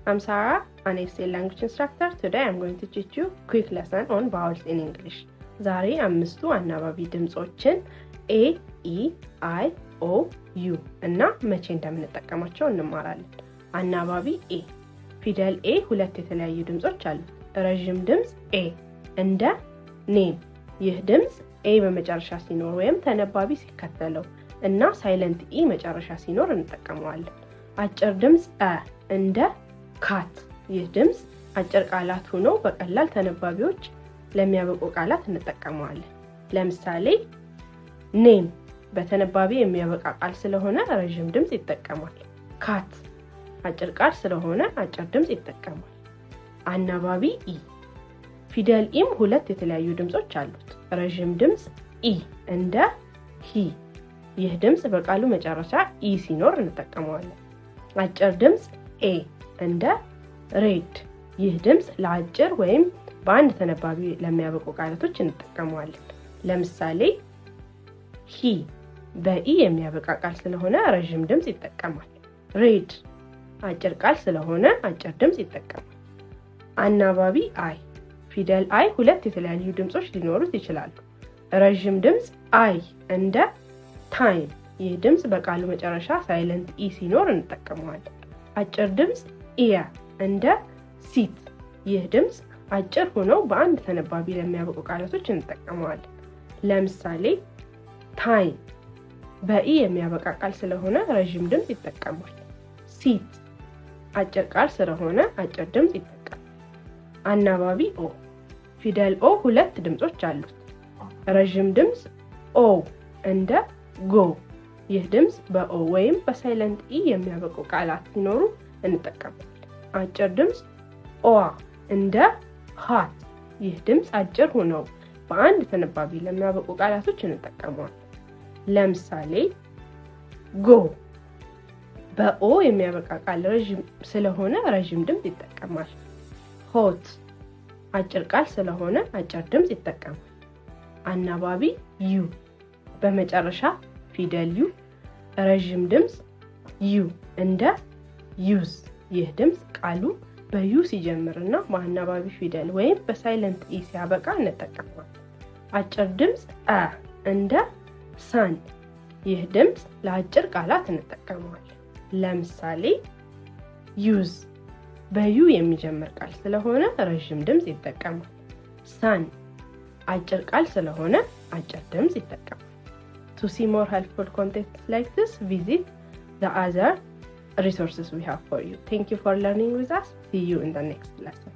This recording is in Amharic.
I'm Sarah, an ACL language instructor. Today I'm going to teach you quick lesson on vowels in English. ዛሬ አምስቱ አናባቢ ድምጾችን A, E, I, O, U እና መቼ እንደምንጠቀማቸው እንማራለን። አናባቢ A ፊደል A ሁለት የተለያዩ ድምጾች አሉት። ረጅም ድምጽ A እንደ ኔም ይህ ድምጽ A በመጨረሻ ሲኖር ወይም ተነባቢ ሲከተለው እና ሳይለንት E መጨረሻ ሲኖር እንጠቀመዋለን። አጭር ድምጽ A እንደ ካት ይህ ድምጽ አጭር ቃላት ሆኖ በቀላል ተነባቢዎች ለሚያበቁ ቃላት እንጠቀመዋለን። ለምሳሌ ኔም በተነባቢ የሚያበቃ ቃል ስለሆነ ረጅም ድምጽ ይጠቀማል። ካት አጭር ቃል ስለሆነ አጭር ድምጽ ይጠቀማል። አናባቢ E ፊደል ኢም ሁለት የተለያዩ ድምጾች አሉት። ረጅም ድምጽ E እንደ ሂ ይህ ድምጽ በቃሉ መጨረሻ E ሲኖር እንጠቀመዋለን። አጭር ድምጽ A እንደ ሬድ ይህ ድምጽ ለአጭር ወይም በአንድ ተነባቢ ለሚያበቁ ቃላቶች እንጠቀመዋለን። ለምሳሌ ሂ በኢ የሚያበቃ ቃል ስለሆነ ረጅም ድምጽ ይጠቀማል። ሬድ አጭር ቃል ስለሆነ አጭር ድምጽ ይጠቀማል። አናባቢ አይ ፊደል አይ ሁለት የተለያዩ ድምጾች ሊኖሩት ይችላሉ። ረጅም ድምጽ አይ እንደ ታይም ይህ ድምጽ በቃሉ መጨረሻ ሳይለንት ኢ ሲኖር እንጠቀመዋለን። አጭር ድምጽ ኢያ እንደ ሲት ይህ ድምጽ አጭር ሆኖ በአንድ ተነባቢ ለሚያበቁ ቃላቶች እንጠቀመዋለን። ለምሳሌ ታይም በኢ የሚያበቃ ቃል ስለሆነ ረጅም ድምጽ ይጠቀማል። ሲት አጭር ቃል ስለሆነ አጭር ድምጽ ይጠቀማል። አናባቢ ኦ ፊደል ኦ ሁለት ድምጾች አሉት። ረጅም ድምጽ ኦ እንደ ጎ ይህ ድምጽ በኦ ወይም በሳይለንት ኢ የሚያበቁ ቃላት ሲኖሩ እንጠቀማለን። አጭር ድምጽ ኦአ እንደ ሃት ይህ ድምጽ አጭር ሆኖ በአንድ ተነባቢ ለሚያበቁ ቃላቶች እንጠቀመዋለን። ለምሳሌ ጎ በኦ የሚያበቃ ቃል ረጅም ስለሆነ ረጅም ድምጽ ይጠቀማል። ሆት አጭር ቃል ስለሆነ አጭር ድምጽ ይጠቀማል። አናባቢ ዩ በመጨረሻ ፊደል ዩ ረጅም ድምጽ ዩ እንደ ዩዝ ይህ ድምጽ ቃሉ በዩ ሲጀምርና በአናባቢ ፊደል ወይም በሳይለንት ኢ ሲያበቃ እንጠቀመዋለን። አጭር ድምጽ አ እንደ ሳን ይህ ድምጽ ለአጭር ቃላት እንጠቀመዋለን። ለምሳሌ ዩዝ በዩ የሚጀምር ቃል ስለሆነ ረጅም ድምጽ ይጠቀማል። ሳን አጭር ቃል ስለሆነ አጭር ድምጽ ይጠቀማል። To see more helpful content like this, visit the other resources we have for you. Thank you for learning with us. See you in the next lesson.